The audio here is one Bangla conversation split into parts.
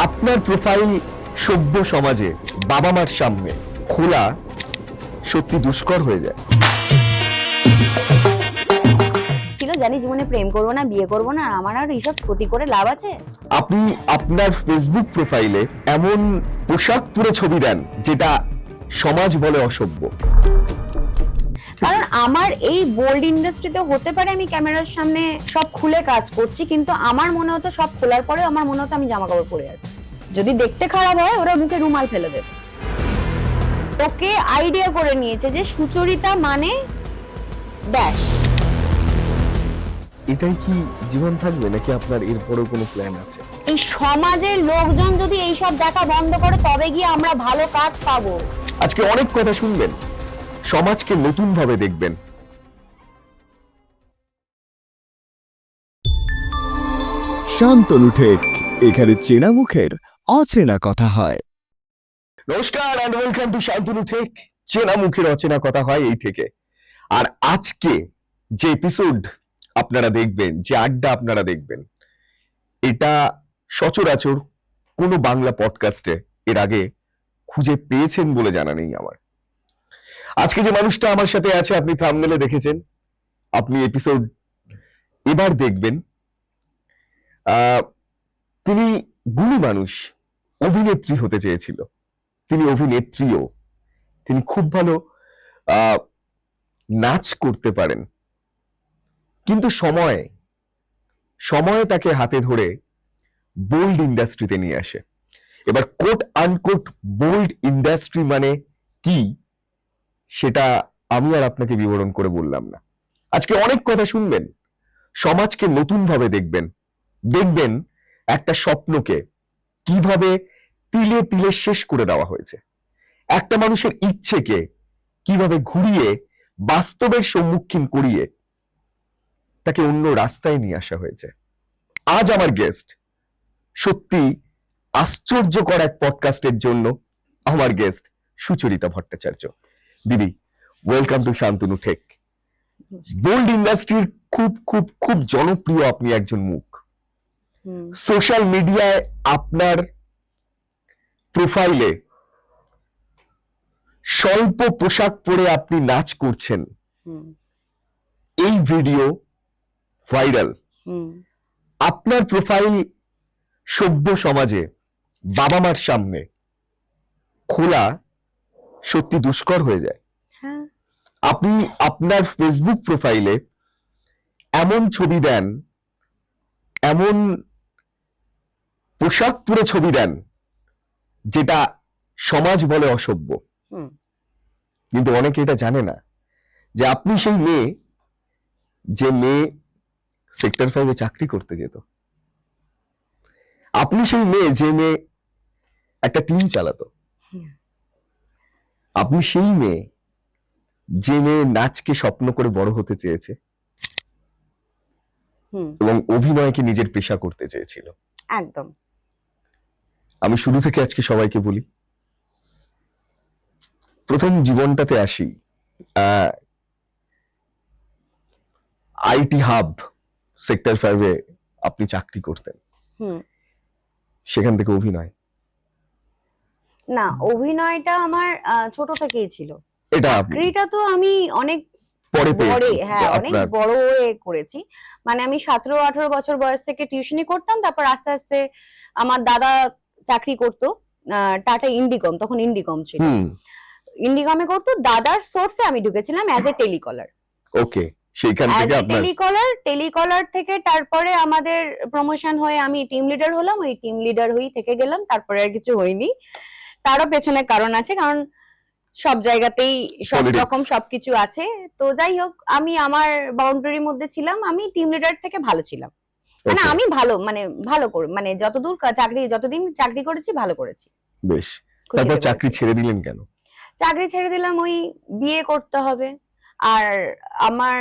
আপনার প্রোফাইল সভ্য সমাজে বাবা মার সামনে খোলা সত্যি দুষ্কর হয়ে যায়। জানি জীবনে প্রেম করবো না, বিয়ে করবো না, আমার আর এইসব ক্ষতি করে লাভ আছে? আপনি আপনার ফেসবুক প্রোফাইলে এমন পোশাক পরে ছবি দেন যেটা সমাজ বলে অসভ্য। কারণ আমার এই বোল্ড ইন্ডাস্ট্রিতে হতে পারে আমি ক্যামেরার সামনে সব খুলে কাজ করছি, কিন্তু আমার মনে হতো সব খোলার পরে আমার মনে হতো আমি জামা কাপড় পরে আছি। যদি দেখতে খারাপ হয় ওরা মুখে রুমাল ফেলে দেবে। ওকে আইডিয়া করে নিয়েছে যে সুচরিতা মানে ড্যাশ। এটাই কি জীবন থাকবে নাকি আপনার এরপরেও কোনো প্ল্যান আছে? এই সমাজের লোকজন যদি এইসব দেখা বন্ধ করে তবে গিয়ে আমরা ভালো কাজ পাবো। আজকে অনেক কথা শুনবেন, সমাজকে নতুন ভাবে দেখবেন। শান্তনু টেক, এখানে চেনা মুখের অচেনা কথা হয়। নমস্কার and welcome to Shantanu tech, চেনা মুখের অচেনা কথা হয় এই থেকে। আর আজকে যে এপিসোড আপনারা দেখবেন, যে আড্ডা আপনারা দেখবেন, এটা সচরাচর কোনো বাংলা পডকাস্টে এর আগে খুঁজে পেয়েছেন বলে জানা নেই আমার। আজকে যে মানুষটা আমার সাথে আছে আপনি থাম্বনেলে দেখেছেন, আপনি এপিসোড এবার দেখবেন। তিনি গুণী মানুষ, অভিনেত্রী হতে চেয়েছিল, তিনি অভিনেত্রীও। তিনি খুব ভালো নাচ করতে পারেন, কিন্তু সময় তাকে হাতে ধরে বোল্ড ইন্ডাস্ট্রিতে নিয়ে আসে। এবার কোট আনকোট বোল্ড ইন্ডাস্ট্রি মানে কি সেটা আমি আর আপনাকে বিবরণ করে বললাম না। আজকে অনেক কথা শুনবেন, সমাজকে নতুন ভাবে দেখবেন একটা স্বপ্নকে কিভাবে তিলে তিলে শেষ করে দেওয়া হয়েছে, একটা মানুষের ইচ্ছেকে কিভাবে ঘুরিয়ে বাস্তবের সম্মুখীন করিয়ে তাকে অন্য রাস্তায় নিয়ে আসা হয়েছে। আজ আমার গেস্ট সত্যি আশ্চর্যকর এক পডকাস্টের জন্য আমার গেস্ট সুচরিতা ভট্টাচার্য। দিদি, welcome to Shantanu tech. Bold ইন্ডাস্ট্রির খুব খুব খুব জনপ্রিয় আপনি একজন মুখ। সোশ্যাল মিডিয়ায় আপনার প্রোফাইলে স্বল্প পোশাক পরে আপনি নাচ করছেন, এই ভিডিও ভাইরাল। আপনার প্রোফাইল সভ্য সমাজে বাবা মার সামনে খোলা সত্যি দুষ্কর হয়ে যায়। আপনি আপনার ফেসবুক প্রোফাইলে এমন ছবি দেন, এমন পোশাক পরে ছবি দেন যেটা সমাজ বলে অসভ্য। কিন্তু অনেকে এটা জানে না যে আপনি সেই মেয়ে, যে মেয়ে সেক্টর 5-এ চাকরি করতে যেত। আপনি সেই মেয়ে যে মেয়ে একটা টিম চালাতো। আপনি সেই মেয়ে যে মেয়ে নাচকে স্বপ্ন করে বড় হতে চেয়েছে এবং অভিনয়কে নিজের পেশা করতে চেয়েছিল। একদম। আমি শুরু থেকে আজকে সবাইকে বলি, প্রথম জীবনটাতে আসি, আইটি হাব সেক্টর 5-এ আপনি চাকরি করতেন, সেখান থেকে অভিনয়। না, অভিনয়টা আমার ছোট থেকেই ছিল। এটা চাকরিটা তো আমি অনেক অনেক বড় হয়ে করেছি। মানে আমি 17-18 বছর বয়স থেকে টিউশনি করতাম, তারপর আস্তে আস্তে আমার দাদা চাকরি করতো টাটা ইন্ডিকম, তখন ইন্ডিকম ছিল, ইন্ডিকমে করতো। দাদার সোর্সে আমি ঢুকেছিলাম অ্যাজ এ টেলিকলার। ওকে, সেইখান থেকে আপনার টেলিকলার থেকে তারপরে আমাদের প্রমোশন হয়ে আমি টিম লিডার হলাম। ওই টিম লিডার হয়েই থেকে গেলাম, তারপরে আর কিছু হয়নি। তারও পেছনে কারণ আছে, কারণ সব জায়গাতেই সব রকম সবকিছু আছে। তো যাই হোক, আমি আমার বাউন্ডারির মধ্যে ছিলাম, আমি টিম লিডার থেকে ভালো ছিলাম। মানে আমি ভালো করে, মানে যতদিন চাকরি করেছি ভালো করেছি। বেশ। তারপর চাকরি ছেড়ে দিলেন কেন? চাকরি ছেড়ে দিলাম, ওই বিয়ে করতে হবে। আর আমার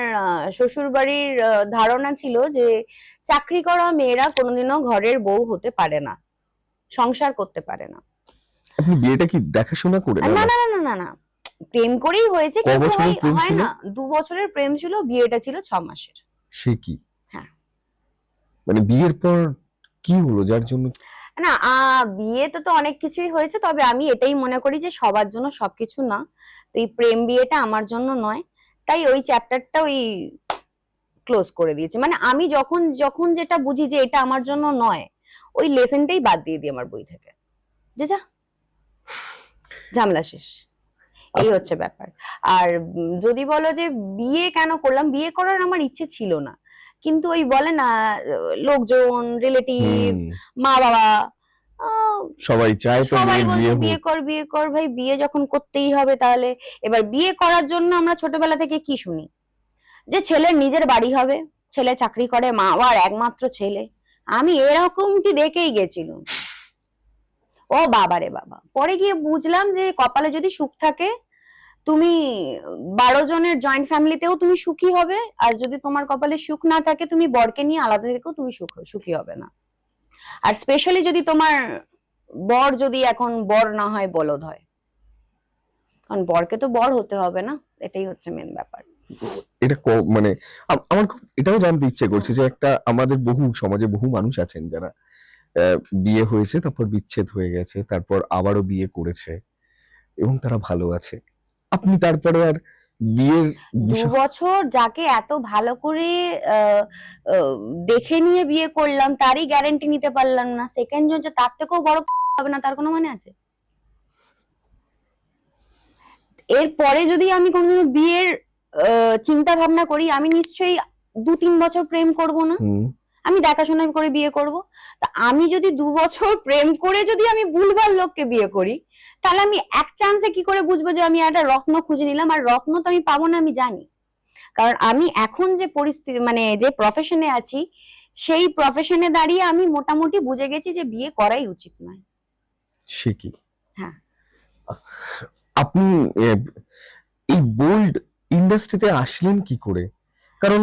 শ্বশুর বাড়ির ধারণা ছিল যে চাকরি করা মেয়েরা কোনোদিনও ঘরের বউ হতে পারে না, সংসার করতে পারে না। আপনি বিয়েটা কি দেখাশোনা করে? না না না না না, প্রেম করেই হয়েছে, কিন্তু হয় না, 2 বছরের প্রেম ছিল, বিয়েটা ছিল 6 মাসের। সে কি? হ্যাঁ। মানে বিয়ের পর কি হলো যার জন্য? না বিয়েতে তো অনেক কিছুই হয়েছে, তবে আমি এটাই মনে করি যে সবার জন্য সবকিছু না। তো এই প্রেম বিয়েটা আমার জন্য নয়, তাই ওই চ্যাপ্টারটা ওই ক্লোজ করে দিয়েছি। মানে আমি যখন যখন যেটা বুঝি যে এটা আমার জন্য নয়, ওই লেসনটাই বাদ দিয়ে দিই আমার বই থেকে, যে যা ঝামেলা শেষ। এই হচ্ছে ব্যাপার। আর যদি বলো যে বিয়ে কেন করলাম, বিয়ে করার আমার ইচ্ছে ছিল না, কিন্তু ওই বলে না লোকজন, রিলেটিভ, হুম, মা বাবা, আহ, সবাই চায় তো সবাই মেয়ের বলছে বিয়ে বিয়ে হোক। কর বিয়ে কর। ভাই বিয়ে যখন করতেই হবে, তাহলে এবার বিয়ে করার জন্য আমরা ছোটবেলা থেকে কি শুনি, যে ছেলের নিজের বাড়ি হবে, ছেলে চাকরি করে, মা বাবার একমাত্র ছেলে। আমি এরকমটি দেখেই গেছিলাম। ও বাবা রে বাবা, পরে গিয়ে বুঝলাম যে কপালে যদি সুখ থাকে, তুমি 12 জনের জয়েন্ট ফ্যামিলিতেও তুমি সুখী হবে, আর যদি তোমার কপালে সুখ না থাকে, তুমি বরকে নিয়ে আলাদা থেকেও তুমি সুখী হবে না। আর স্পেশালি যদি তোমার বর যদি এখন বর না হয়, বলদ হয়, কারণ বরকে তো বর হতে হবে না, এটাই হচ্ছে মেন ব্যাপার। এটা মানে আমার খুব এটাও জানতে ইচ্ছে করছে যে একটা আমাদের সমাজে বহু মানুষ আছেন যারা বিয়ে হয়েছে, তারপর বিচ্ছেদ হয়ে গেছে, তারপর আবারও বিয়ে করেছে এবং তারা ভালো আছে। আপনি তারপরে আর বিয়ের 2 বছর যাকে এত ভালো করে আহ, আহ, দেখে নিয়ে বিয়ে করলাম, তারই গ্যারান্টি নিতে পারলাম না সেকেন্ড জন যে তার থেকেও বড় হবে না, তার কোনো মানে আছে? এরপরে যদি আমি কোনোদিনও বিয়ের চিন্তা ভাবনা করি, আমি নিশ্চয়ই 2-3 বছর প্রেম করব না, হুম, আমি দেখাশোনা করে বিয়ে করব। তা আমি যদি 2 বছর প্রেম করে যদি আমি ভুলভাল লোককে বিয়ে করি, তাহলে আমি এক চান্সে কি করে বুঝবো যে আমি একটা রত্ন খুঁজে নিলাম? আর রত্ন তো আমি পাবো না, আমি জানি। কারণ আমি এখন যে পরিস্থিতি, মানে যে প্রফেশনে আছি, সেই প্রফেশনে দাঁড়িয়ে আমি মোটামুটি বুঝে গেছি যে বিয়ে করাই উচিত নয়। সে কি? হ্যাঁ। আপনি এই বোল্ড ইন্ডাস্ট্রিতে আসলেন কি করে? কারণ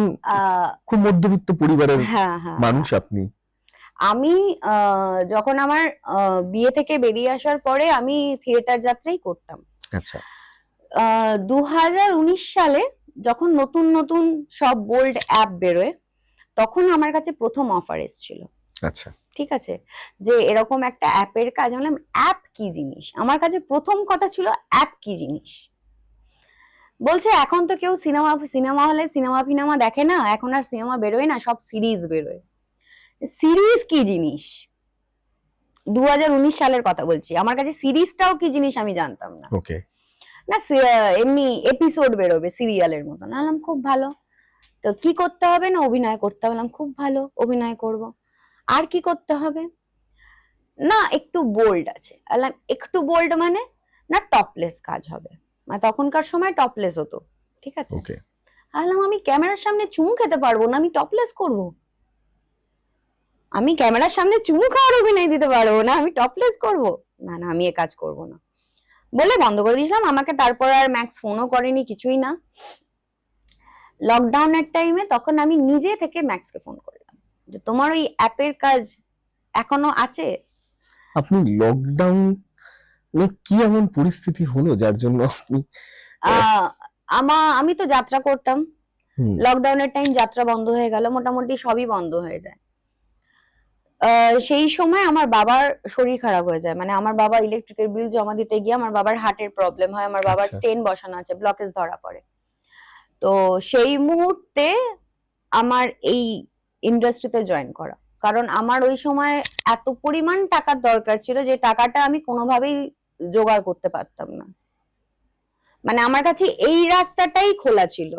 খুব মধ্যবিত্ত পরিবারের হ্যাঁ হ্যাঁ মানুষ আপনি। আমি যখন আমার বিয়ে থেকে বেরিয়ে আসার পরে আমি থিয়েটার যাত্রাই করতাম। আচ্ছা, 2019 সালে যখন নতুন নতুন সব বোল্ড অ্যাপ বেরোয়, তখন আমার কাছে প্রথম অফার এসেছিল। আচ্ছা, ঠিক আছে, যে এরকম একটা অ্যাপের কাজ। আমি বললাম অ্যাপ কি জিনিস? আমার কাছে প্রথম কথা ছিল অ্যাপ কি জিনিস। বলছে এখন তো কেউ সিনেমা হলে সিনেমা দেখে না, এখন আর সিনেমা বেরোয় না, সব সিরিজ বেরোয়। সিরিজ কি জিনিস? 2019 সালের কথা বলছি, আমার কাছে সিরিজটাও কি জিনিস আমি জানতাম না। ওকে। না এমনি এপিসোড বেরোবে সিরিয়ালের মতন। আলাম খুব ভালো। তো কি করতে হবে? না অভিনয় করতে হবে। খুব ভালো, অভিনয় করব। আর কি করতে হবে? না একটু বোল্ড আছে। আলাম একটু বোল্ড মানে? না টপলেস কাজ হবে। মানে তখনকার সময় টপলেস হতো, ঠিক আছে। ওকে। আলাম আমি ক্যামেরার সামনে চুমু খেতে পারবো না, আমি টপলেস করব? আমি ক্যামেরার সামনে চুমু খাওয়ার অভিনয় দিতে পারবো না, আমি টপলেস করব? না না, আমি এ কাজ করব না বলে বন্ধ করে দিয়েছিলাম। আমাকে তারপর আর ম্যাক্স ফোনও করেনি, কিছুই না। লকডাউনের টাইমে তখন আমি নিজে থেকে ম্যাক্সকে ফোন করলাম যে তোমার ওই অ্যাপের কাজ এখনো আছে? আপনি লকডাউনে কি এমন পরিস্থিতি হলো যার জন্য আপনি আমি তো যাত্রা করতাম। হুম, লকডাউনের টাইম যাত্রা বন্ধ হয়ে গেল, মোটামুটি সবই বন্ধ হয়ে যায়। সেই সময় আমার বাবার শরীর খারাপ হয়ে যায়। মানে আমার বাবা ইলেকট্রিকের বিল জমা দিতে গিয়ে আমার বাবার হার্টের প্রবলেম হয়, আমার বাবার আচ্ছা, স্টেন বসানো আছে, ব্লকেজ ধরা পড়ে। তো সেই মুহূর্তে আমার এই ইন্ডাস্ট্রিতে জয়েন করা, কারণ আমার ওই সময় এত পরিমাণ টাকার দরকার ছিল যে টাকাটা আমি কোনোভাবেই জোগাড় করতে পারতাম না। মানে আমার কাছে এই রাস্তাটাই খোলা ছিল।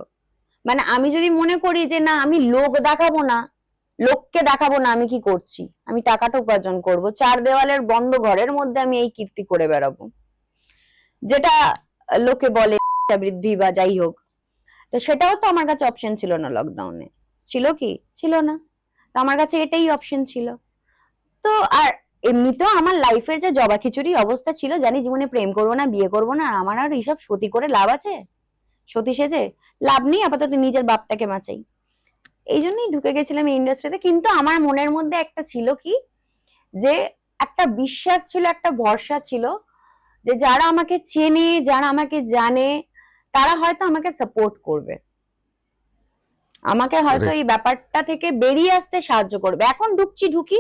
মানে আমি যদি মনে করি যে না আমি লোককে দেখাবো না আমি কি করছি, আমি টাকাটা উপার্জন করব, 4 দেওয়ালের বন্ধ ঘরের মধ্যে আমি এই কীর্তি করে বেড়াবো, যেটা লোকে বলে বৃদ্ধি বা যাই হোক, তো সেটাও তো আমার কাছে অপশন ছিল না। লকডাউনে ছিল কি? ছিল না। তো আমার কাছে এটাই অপশন ছিল। তো আর এমনিতেও আমার লাইফের যে জবা খিচুড়ি অবস্থা ছিল, জানি জীবনে প্রেম করবো না, বিয়ে করবো না, আর আমার আর এইসব সতী করে লাভ আছে? সতী সেজে লাভ নেই, আপাতত নিজের বাপটাকে বাঁচাই। এই জন্যই ঢুকে গেছিলাম এই ইন্ডাস্ট্রিতে। কিন্তু আমার মনের মধ্যে একটা ছিল কি, যে একটা বিশ্বাস ছিল, একটা ভরসা ছিল যে যারা আমাকে চেনে, যারা আমাকে জানে, তারা হয়তো আমাকে সাপোর্ট করবে, আমাকে হয়তো এই ব্যাপারটা থেকে বেরিয়ে আসতে সাহায্য করবে। এখন ঢুকি,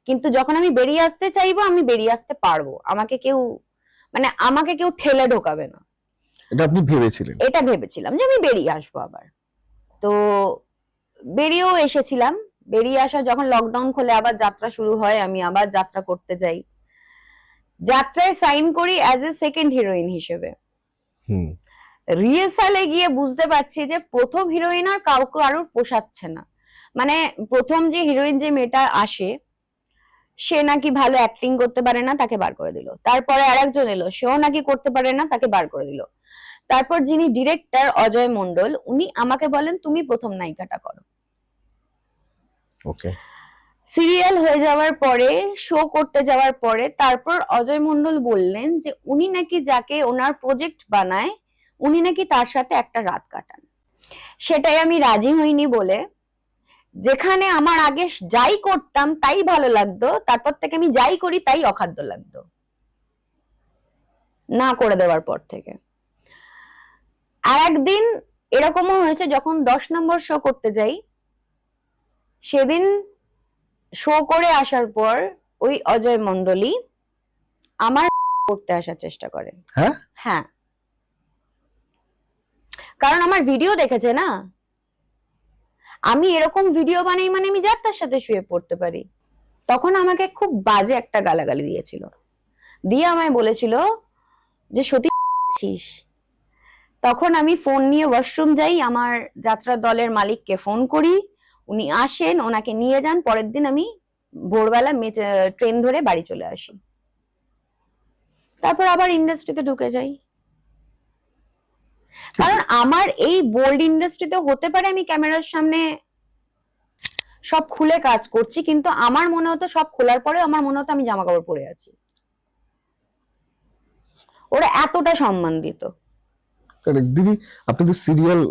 কিন্তু যখন আমি বেরিয়ে আসতে চাইবো আমি বেরিয়ে আসতে পারবো, আমাকে কেউ ঠেলে ঢোকাবে না। এটা আপনি ভেবেছিলেন? এটা ভেবেছিলাম যে আমি বেরিয়ে আসবো আবার। তো বেরিয়েও এসেছিলাম। বেরিয়ে আসা যখন লকডাউন খোলে আবার যাত্রা শুরু হয়, আমি আবার যাত্রা করতে যাই। যাত্রায় সাইন করি অ্যাজ এ সেকেন্ড হিরোইন হিসেবে। হুম। রিহার্সালে গিয়ে বুঝতে পারছি যে প্রথম হিরোইন আর কাউকে কারোর পোষাচ্ছে না। মানে প্রথম যে হিরোইন যে মেয়েটা আসে সে নাকি ভালো অ্যাক্টিং করতে পারে না, তাকে বার করে দিল। তারপরে আরেকজন এলো, সেও নাকি করতে পারে না, তাকে বার করে দিল। তারপর যিনি ডিরেক্টর অজয় মন্ডল, উনি আমাকে বলেন তুমি প্রথম নায়িকাটা করো। ওকে। সিরিয়াল হয়ে যাওয়ার পরে, শো করতে যাওয়ার পরে তারপর অজয় মন্ডল বললেন যে উনি নাকি যাকে ওনার প্রজেক্ট বানায় উনি নাকি তার সাথে একটা রাত কাটান। সেটাই আমি রাজি হইনি বলে, যেখানে আমার আগে যাই করতাম তাই ভালো লাগতো, তারপর থেকে আমি যাই করি তাই অখাদ্য লাগতো না করে দেওয়ার পর থেকে। আর একদিন এরকমও হয়েছে, যখন 10 নম্বর শো করতে যাই, সেদিন শো করে আসার পর ওই অজয় মন্ডলী আমার করতে আসার চেষ্টা করে। হ্যাঁ? হ্যাঁ, কারণ আমার ভিডিও দেখেছে না, আমি এরকম ভিডিও বানাই মানে আমি যার তার সাথে শুয়ে পড়তে পারি। তখন আমাকে খুব বাজে একটা গালাগালি দিয়েছিল, দিয়ে আমায় বলেছিল যে সত্যি ছিস। তখন আমি ফোন নিয়ে ওয়াশরুম যাই, আমার যাত্রা দলের মালিককে ফোন করি, উনি আসেন, ওনাকে নিয়ে যান। পরের দিন আমি ভোরবেলা ট্রেন ধরে বাড়ি চলে আসি। তারপর আবার ইন্ডাস্ট্রিতে ঢুকে যাই। কারণ আমার এই বোল্ড ইন্ডাস্ট্রিতে হতে পারে আমি ক্যামেরার সামনে সব খুলে কাজ করছি, কিন্তু আমার মনে হতো সব খোলার পরে আমার মনে হতো আমি জামা কাপড় পরে আছি। ওরা এতটা সম্মান দিত। কারেক্ট। দিদি, আপনি তো সিরিয়াল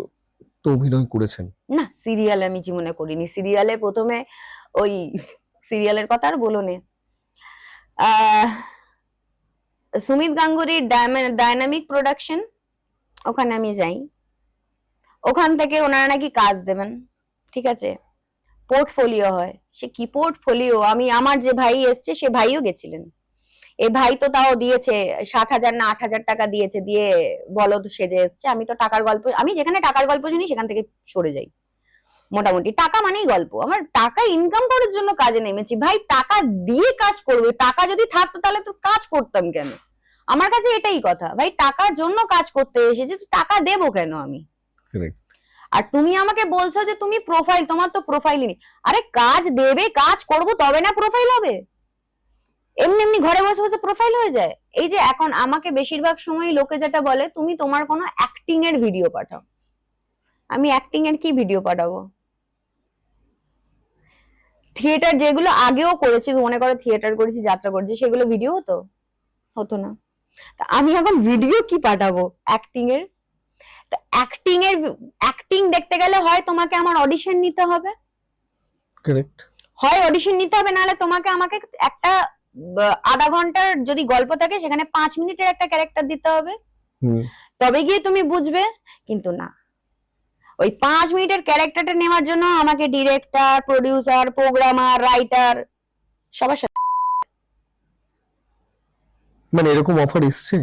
তো অভিনয় করেছেন। না, সিরিয়াল আমি জীবনে করিনি। সিরিয়ালে প্রথমে ওই সিরিয়ালের কথা আর বলো নে, সুমিত গাঙ্গুলির ডায়নামিক প্রোডাকশন, ওখানে আমি যাই। ওখান থেকে ওনারা নাকি কাজ দেবেন, ঠিক আছে, পোর্টফোলিও হয়। সে কি পোর্টফোলিও, আমার যে ভাই এসছে সে ভাইও গেছিলেন। এই ভাই তো তাও দিয়েছে 60,000 না 8,000 টাকা দিয়েছে, দিয়ে বলদ সেজে এসছে। আমি তো টাকার গল্প, আমি যেখানে টাকার গল্প শুনি সেখান থেকে সরে যাই। মোটামুটি টাকা মানেই গল্প, আমার টাকা ইনকাম করার জন্য কাজে নেমেছি ভাই, টাকা দিয়ে কাজ করবে। টাকা যদি থাকতো তাহলে তো কাজ করতাম কেন? আমার কাছে এটাই কথা ভাই, টাকার জন্য কাজ করতে এসেছি, টাকা দেবো কেন আমি? কারেক্ট। আর তুমি আমাকে বলছো যে তুমি প্রোফাইল, তোমার তো প্রোফাইলই নেই। আরে কাজ দেবে, কাজ করব, তবে না প্রোফাইল হবে। এমনি এমনি ঘরে বসে বসে প্রোফাইল হয়ে যায়? এই যে এখন আমাকে বেশিরভাগ সময় লোকে যেটা বলে, তুমি তোমার কোনো অ্যাক্টিং এর ভিডিও পাঠাও। আমি অ্যাক্টিং এর কি ভিডিও পাঠাবো? থিয়েটার যেগুলো আগেও করেছি, মনে করো থিয়েটার করেছি, যাত্রা করেছি, সেগুলো ভিডিও হতো না। আমি এখন ভিডিও কি পাঠাবো অ্যাক্টিং এর? তো অ্যাক্টিং দেখতে গেলে হয় তোমাকে আমার অডিশন নিতে হবে, কারেক্ট। হয় অডিশন নিতে হবে, নাহলে তোমাকে আমাকে একটা আধা ঘন্টার যদি গল্প থাকে সেখানে 5 মিনিটের একটা ক্যারেক্টার দিতে হবে, তবে গিয়ে তুমি বুঝবে। কিন্তু না, ওই 5 মিনিটের ক্যারেক্টারটা নেওয়ার জন্য আমাকে ডিরেক্টর, প্রোডিউসার, প্রোগ্রামার, রাইটার সবার সাথে। মানে এরকম অফার এসছে?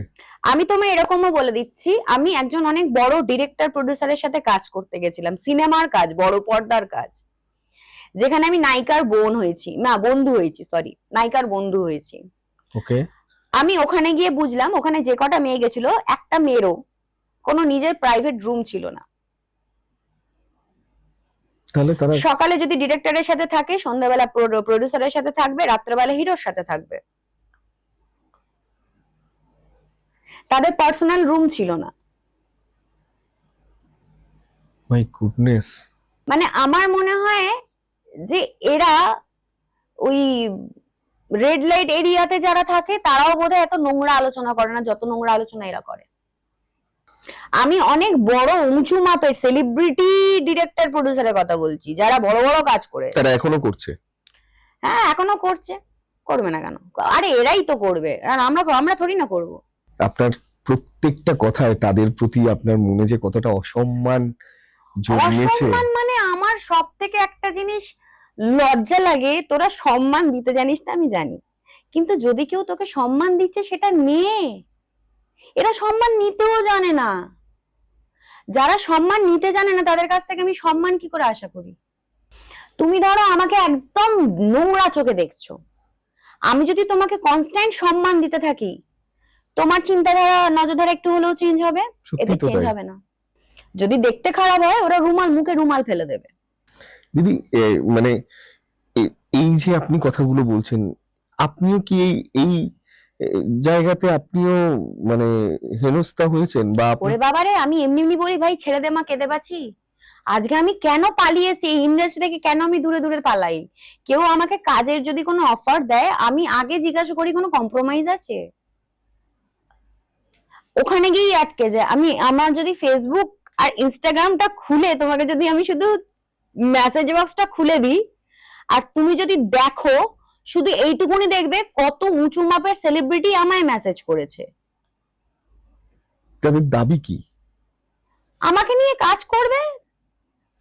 আমি তোমায় এরকমও বলে দিচ্ছি, আমি একজন অনেক বড় ডিরেক্টর প্রোডিউসারের সাথে কাজ করতে গেছিলাম, সিনেমার কাজ, বড় পর্দার কাজ, যেখানে আমি নায়িকার বোন হয়েছি, না বন্ধু হয়েছি, সরি, নায়িকার বন্ধু হয়েছি। ওকে। আমি ওখানে গিয়ে বুঝলাম, ওখানে যে কটা মেয়ে গেছিল, একটা মেয়েরও কোনো নিজের প্রাইভেট রুম ছিল না। তাহলে তারা সকালে যদি ডিরেক্টরের সাথে থাকে, সন্ধ্যাবেলা প্রোডিউসারের সাথে থাকবে, রাত্রেবেলা হিরোর সাথে থাকবে। তাদের পার্সোনাল রুম ছিল না। My goodness. মানে আমার মনে হয় যে এরা ওই রেড লাইট এরিয়াতে যারা থাকে তারাও বোধহয় এত নোংরা আলোচনা করে না যত নোংরা আলোচনা এরা করে। আমি অনেক বড় উঁচু মাপের সেলিব্রিটি ডিরেক্টর প্রোডিউসারের কথা বলছি, যারা বড় বড় কাজ করে। তারা এখনো করছে? হ্যাঁ, এখনো করছে, করবে না কেন? আরে এরাই তো করবে, আর আমরা থোড়ি না করব। আপনার প্রত্যেকটা কথায় তাদের প্রতি আপনার মনে যে কতটা অসম্মান জন্মেছে। অসম্মান মানে আমার সব থেকে একটা জিনিস লজ্জা লাগে, তোরা সম্মান দিতে জানিস না আমি জানি, কিন্তু যদি কেউ তোকে সম্মান দিচ্ছে সেটা নে। এরা সম্মান নিতেও জানে না। যারা সম্মান নিতে জানে না তাদের কাছ থেকে আমি সম্মান কি করে আশা করি? তুমি ধরো আমাকে একদম নোংরা চোখে দেখছো, আমি যদি তোমাকে কনস্ট্যান্ট সম্মান দিতে থাকি, তোমার চিন্তাধারা নজরধারা একটু হলেও চেঞ্জ হবে? সত্যি এটা তো চেঞ্জ তাই হবে না। যদি দেখতে খারাপ হয় ওরা মুখে রুমাল ফেলে দেবে। দিদি। মানে এই যে আপনি কথাগুলো বলছেন, আপনিও কি এই জায়গাতে আপনিও মানে হেনস্থা হয়েছেন বা ওরে বাবারে, আমি এমনি এমনি বলি ভাই ছেড়ে দে মা, কেঁদে বাঁচি। আজকে আমি কেন পালিয়েছি এই ইন্ডাস্ট্রি থেকে, কেন আমি দূরে দূরে পালাই? কেউ আমাকে কাজের যদি কোনো অফার দেয় আমি আগে জিজ্ঞাসা করি কোনো কম্প্রোমাইজ আছে? ওখানে গিয়ে আটকে যায়। আমি আমার যদি ফেসবুক আর ইনস্টাগ্রামটা খুলে তোমাকে যদি আমি শুধু মেসেজ বক্সটা খুলে দিই, আর তুমি যদি দেখো, শুধু এইটুকুনি দেখবে কত উঁচু মাপের সেলিব্রিটি আমায় মেসেজ করেছে। তাদের দাবি কি? আমাকে নিয়ে কাজ করবে,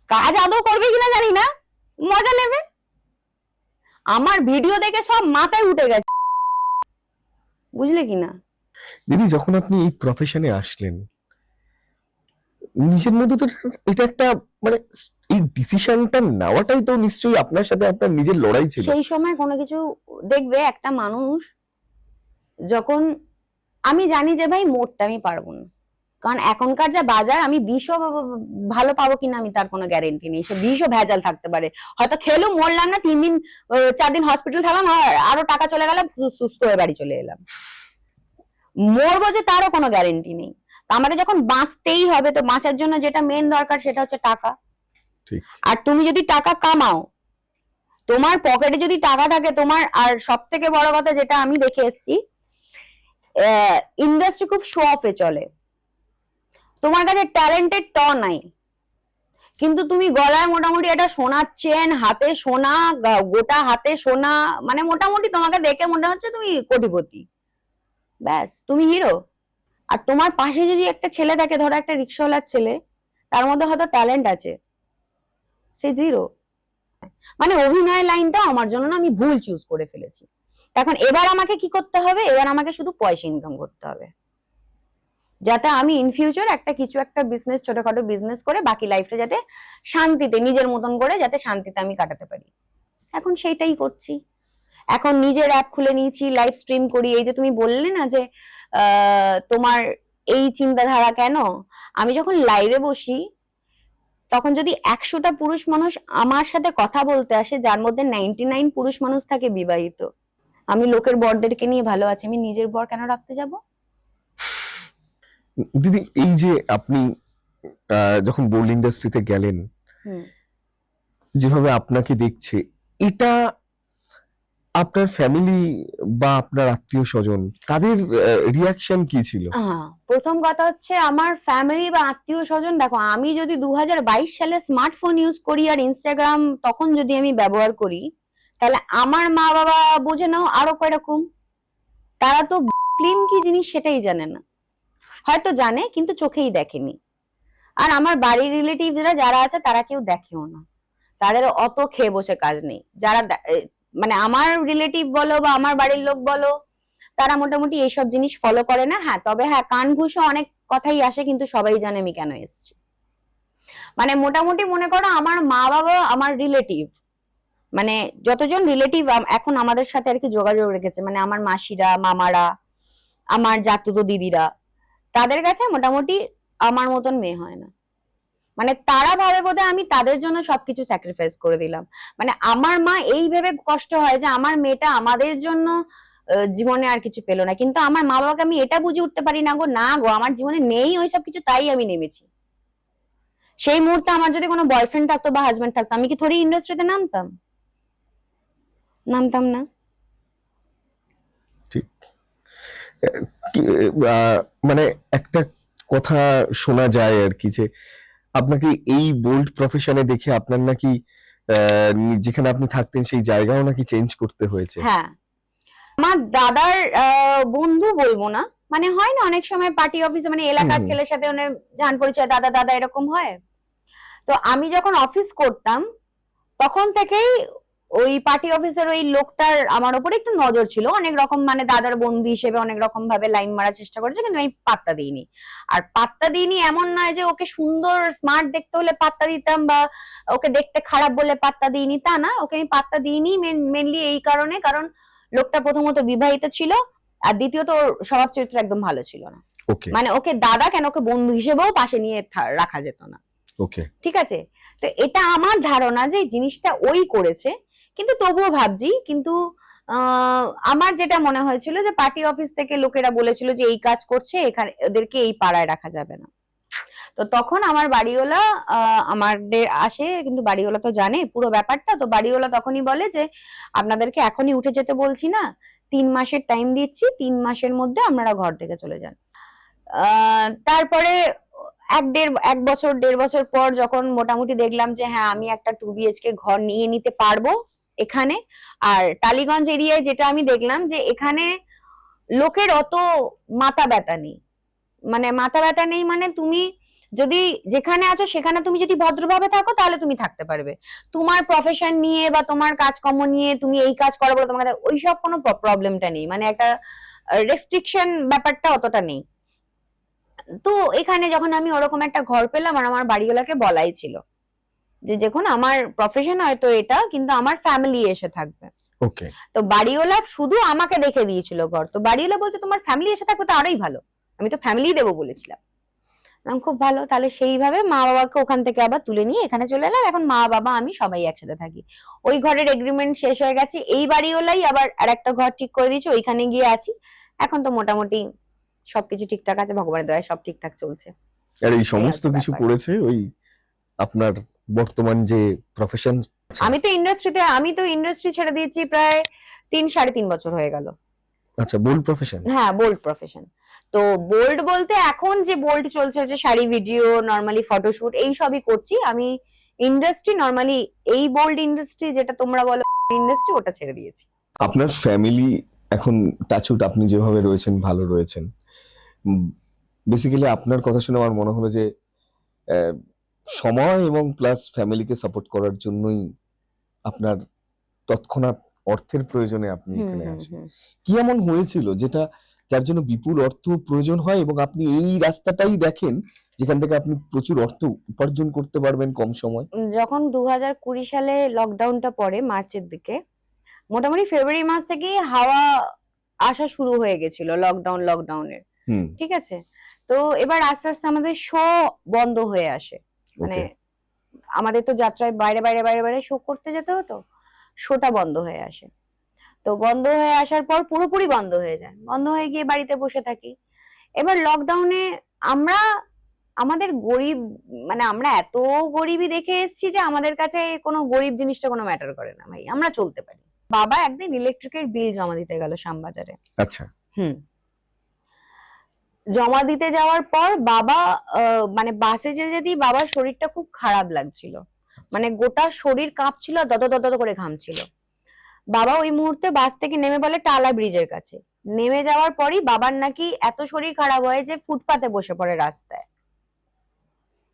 কাজ আদৌ করবে কিনা জানি না, মজা নেবে। আমার ভিডিও দেখে সব মাথায় উঠে গেছে, বুঝলে কিনা? দিদি, যখন আপনি এই প্রফেশনে আসলেন, নিজের মধ্যে তো এটা একটা মানে এই ডিসিশনটা নেওয়াটাই তো নিশ্চয়ই আপনার সাথে আপনার নিজের লড়াই ছিল। সেই সময় কোনো কিছু দেখবে একটা মানুষ যখন, আমি জানি যে ভাই মোটটা আমি পারবো না, কারণ এখনকার যা বাজার, আমি বিষও ভালো পাবো কিনা আমি তার কোনো গ্যারেন্টি নেই। সে বিষও ভেজাল থাকতে পারে, হয়তো খেলো মরলাম না, 3 দিন 4 দিন হসপিটাল থাকলাম, আরো টাকা চলে গেল, সুস্থ হয়ে বাড়ি চলে এলাম। মরবো যে তারও কোনো গ্যারেন্টি নেই। তো আমাকে যখন বাঁচতেই হবে, তো বাঁচার জন্য যেটা মেন দরকার সেটা হচ্ছে টাকা। ঠিক। আর তুমি যদি টাকা কামাও, তোমার পকেটে যদি টাকা থাকে তোমার, আর সব থেকে বড় কথা যেটা আমি দেখে এসেছি, ইন্ডাস্ট্রি খুব শো অফে চলে। তোমার কাছে ট্যালেন্টেড নাই, কিন্তু তুমি গলায় মোটামুটি একটা সোনার চেন, হাতে সোনা, গোটা হাতে সোনা, মানে মোটামুটি তোমাকে দেখে মনে হচ্ছে তুমি কোটিপতি, ব্যাস তুমি হিরো। আর তোমার পাশে যদি একটা ছেলে থাকে, ধরো একটা রিক্সাওয়ালার ছেলে, তার মধ্যে হয়তো ট্যালেন্ট আছে, সে জিরো। মানে অভিনয় লাইনটা আমার জন্য না, আমি ভুল চুজ করে ফেলেছি। এখন এবার আমাকে কি করতে হবে? এবার আমাকে শুধু পয়সা ইনকাম করতে হবে, যাতে আমি ইন ফিউচার একটা বিজনেস, ছোটখাটো বিজনেস করে বাকি লাইফটা যাতে শান্তিতে নিজের মতন করে যাতে শান্তিতে আমি কাটাতে পারি। এখন সেইটাই করছি। এখন নিজের অ্যাপ খুলে নিয়েছি, লাইভ স্ট্রিম করি। এই যে তুমি বললে না যে তোমার এই চিন্তাধারা কেন, আমি যখন লাইভে বসি তখন যদি 100টা পুরুষ মানুষ আমার সাথে কথা বলতে আসে, যার মধ্যে 99 পুরুষ মানুষ থাকে বিবাহিত, আমি লোকের বরদেরকে নিয়ে ভালো আছি, আমি নিজের বর কেন রাখতে যাব? দিদি, এই যে আপনি যখন বোল্ড ইন্ডাস্ট্রিতে গেলেন, যেভাবে আপনাকে দেখছে, এটা আপনার ফ্যামিলি বা আপনার আত্মীয় স্বজন তাদের রিয়াকশন কি ছিল? প্রথম কথা হচ্ছে আমার ফ্যামিলি বা আত্মীয় স্বজন, দেখো আমি যদি 2022 সালে স্মার্টফোন ইউজ করি আর ইনস্টাগ্রাম তখন যদি আমি ব্যবহার করি, তাহলে আমার মা বাবা বোঝে নাও আরো কয়রকম। তারা তো ফিল্ম কি জিনিস সেটাই জানে না, হয়তো জানে কিন্তু চোখেই দেখেনি। আর আমার বাড়ির রিলেটিভরা যারা আছে তারা কেউ দেখেও না, তাদের অত খেয়ে বসে কাজ নেই। যারা মানে আমার রিলেটিভ বলো বা আমার বাড়ির লোক বলো, তারা মোটামুটি এইসব জিনিস ফলো করে না। হ্যাঁ, তবে হ্যাঁ কান ঘুষে অনেক কথাই আসে, কিন্তু সবাই জানে আমি কেন এসেছি। মানে মোটামুটি মনে করো আমার মা বাবা আমার রিলেটিভ, মানে যতজন রিলেটিভ এখন আমাদের সাথে আর কি যোগাযোগ রেখেছে, মানে আমার মাসিরা, মামারা, আমার জাতুতো দিদিরা, তাদের কাছে মোটামুটি আমার মতন মেয়ে হয় না। মানে তারা ভাবে বোধহয় আমি তাদের জন্য সবকিছু স্যাক্রিফাইস করে দিলাম। মানে আমার মা এই ভেবে কষ্ট হয় যে আমার মেয়েটা আমাদের জন্য জীবনে আর কিছু পেলো না, কিন্তু আমার মা বাবাকে আমি এটা বুঝে উঠতে পারি না গো, না গো আমার জীবনে নেই ওইসব কিছু, তাই আমি নেমেছি। সেই মুহূর্তে আমার যদি কোনো বয়ফ্রেন্ড থাকতো বা হাজবেন্ড থাকতো, আমি কি থোড়ি ইন্ডাস্ট্রিতে নামতাম না। ঠিক। মানে একটা কথা শোনা যায় আর কি, যে আপনাকে এই বোল্ড প্রফেশনে দেখে আপনার নাকি যেখানে আপনি থাকতেন সেই জায়গাও নাকি চেঞ্জ করতে হয়েছে। হ্যাঁ, আমার দাদার বন্ধু বলবো না, মানে হয় না অনেক সময় পার্টি অফিসে, মানে এলাকার ছেলের সাথে জান পরিচয়, দাদা দাদা এরকম হয়। তো আমি যখন অফিস করতাম তখন থেকেই ওই পার্টি অফিসের ওই লোকটার আমার উপরে একটু নজর ছিল, অনেক রকম মানে দাদার বন্ধু হিসেবে অনেক রকম ভাবে লাইন মারার চেষ্টা করেছে, কিন্তু আমি পাত্তা দিইনি। আর পাত্তা দিইনি এমন নয় যে ওকে সুন্দর স্মার্ট দেখতে হলে পাত্তা দিতাম, বা ওকে দেখতে খারাপ বলে পাত্তা দিইনি, তা না। ওকে আমি পাত্তা দিইনি মেনলি এই কারণে, কারণ লোকটা প্রথমত বিবাহিত ছিল, আর দ্বিতীয়ত ওর স্বভাব চরিত্র একদম ভালো ছিল না। ওকে মানে ওকে দাদা কেন, ওকে বন্ধু হিসেবেও পাশে নিয়ে রাখা যেত না। ওকে ঠিক আছে, তো এটা আমার ধারণা যে জিনিসটা ওই করেছে, কিন্তু তবুও ভাবছি। কিন্তু আমার যেটা মনে হয়েছিল যে পার্টি অফিস থেকে লোকেরা বলেছিল যে এই কাজ করছে, এখানে ওদেরকে এই পাড়ায় রাখা যাবে না। তো তখন আমার বাড়িওয়ালা আমাদের আসে, কিন্তু বাড়িওয়ালা তো জানে পুরো ব্যাপারটা। তো বাড়িওয়ালা তখনই বলে যে আপনাদেরকে এখনই উঠে যেতে বলছি না, 3 মাসের টাইম দিচ্ছি, 3 মাসের মধ্যে আপনারা ঘর থেকে চলে যান। তারপরে 1.5 বছর পর যখন মোটামুটি দেখলাম যে হ্যাঁ আমি একটা 2 BHK ঘর নিয়ে নিতে পারবো এখানে। আর টালিগঞ্জ এরিয়ায় যেটা আমি দেখলাম যে এখানে লোকের অত মাথা ব্যথা নেই, মানে মাথা ব্যথা নেই মানে তুমি যদি যেখানে আছো সেখানে তুমি যদি ভদ্রভাবে থাকো তাহলে তুমি থাকতে পারবে। তোমার প্রফেশন নিয়ে বা তোমার কাজকর্ম নিয়ে তুমি এই কাজ করো বলে তোমার ওইসব কোনো প্রবলেমটা নেই, মানে একটা রেস্ট্রিকশন ব্যাপারটা অতটা নেই। তো এখানে যখন আমি ওরকম একটা ঘর পেলাম, আর আমার বাড়িওয়ালাকে বলাই ছিল যে দেখুন আমার প্রফেশন হয়তো এটা, কিন্তু আমার ফ্যামিলি এসে থাকবে। ওকে তো বাড়িওয়ালা শুধু আমাকে দেখে দিয়েছিল ঘর। তো বাড়িওয়ালা বলছে তোমার ফ্যামিলি এসে থাকবে তো আরোই ভালো, আমি তো ফ্যামিলি দেবো বলেছিলাম। খুব ভালো, তাহলে সেইভাবে মা বাবাকে ওখান থেকে আবার তুলে নিয়ে এখানে চলে এলাম। এখন মা বাবা আমি সবাই একসাথে থাকি। ওই ঘরের এগ্রিমেন্ট শেষ হয়ে গেছে, এই বাড়িওয়ালাই আবার আরেকটা ঘর ঠিক করে দিয়েছে, ওইখানে গিয়ে আছি। এখন তো মোটামুটি সবকিছু ঠিকঠাক আছে, ভগবানের দয়ায় সব ঠিকঠাক চলছে। আর এই সমস্ত হচ্ছে কিছু ব্যাপার। করেছে ওই আপনার বর্তমান যে প্রফেশন। আমি তো ইন্ডাস্ট্রি ছেড়ে দিয়েছি প্রায় 3-3.5 বছর হয়ে গেল। আচ্ছা, বোল্ড প্রফেশন। হ্যাঁ, বোল্ড প্রফেশন। তো বোল্ড বলতে এখন যে বোল্ড চলছে যে শাড়ি ভিডিও, নরমালি ফটোশুট, এই সবই করছি আমি। ইন্ডাস্ট্রি নরমালি এই বোল্ড ইন্ডাস্ট্রি যেটা তোমরা বলো ইন্ডাস্ট্রি, ওটা ছেড়ে দিয়েছি। আপনার ফ্যামিলি এখন টাচুট আপনি যেভাবে রয়েছেন ভালো রয়েছেন। বেসিক্যালি আপনার কথা শুনে আমার মনে হলো যে সময় এবং প্লাস ফ্যামিলিকে সাপোর্ট করার জন্যই আপনার তৎক্ষণাৎ অর্থের প্রয়োজনে আপনি এখানে আসেন। কি এমন হয়েছিল যেটা যার জন্য বিপুল অর্থ প্রয়োজন হয় এবং আপনি এই রাস্তাটাই দেখেন যেখান থেকে আপনি প্রচুর অর্থ উপার্জন করতে পারবেন কম সময়? যখন 2020 সালে লকডাউনটা পড়ে মার্চের দিকে, মোটামুটি ফেব্রুয়ারি মাস থেকেই হাওয়া আসা শুরু হয়ে গেছিল লকডাউনের। ঠিক আছে, তো এবার আস্তে আস্তে আমাদের শো বন্ধ হয়ে আসে। মানে আমাদের তো যাত্রায় বাইরে শো করতে যেতে হতো, শোটা বন্ধ হয়ে আসে। তো বন্ধ হয়ে আসার পর পুরোপুরি বন্ধ হয়ে যায়, বন্ধ হয়ে গিয়ে বাড়িতে বসে থাকি। এবার লকডাউনে আমাদের গরিব, মানে আমরা এত গরিবই দেখে এসেছি যে আমাদের কাছে কোনো গরিব জিনিসটা কোনো ম্যাটার করে না ভাই, আমরা চলতে পারি। বাবা একদিন ইলেকট্রিকের বিল জমা দিতে গেল শ্যামবাজারে। আচ্ছা। জমা দিতে যাওয়ার পর বাবা মানে বাসে যেতে বাবার শরীরটা খুব খারাপ লাগছিল, মানে গোটা শরীর কাঁপছিল, দদ করে ঘামছিল। বাবা ওই মুহূর্তে বাস থেকে নেমে বলে টালা ব্রিজের কাছে। নেমে যাওয়ার পরই বাবার নাকি এত শরীর খারাপ হয় যে ফুটপাতে বসে পড়ে রাস্তায়,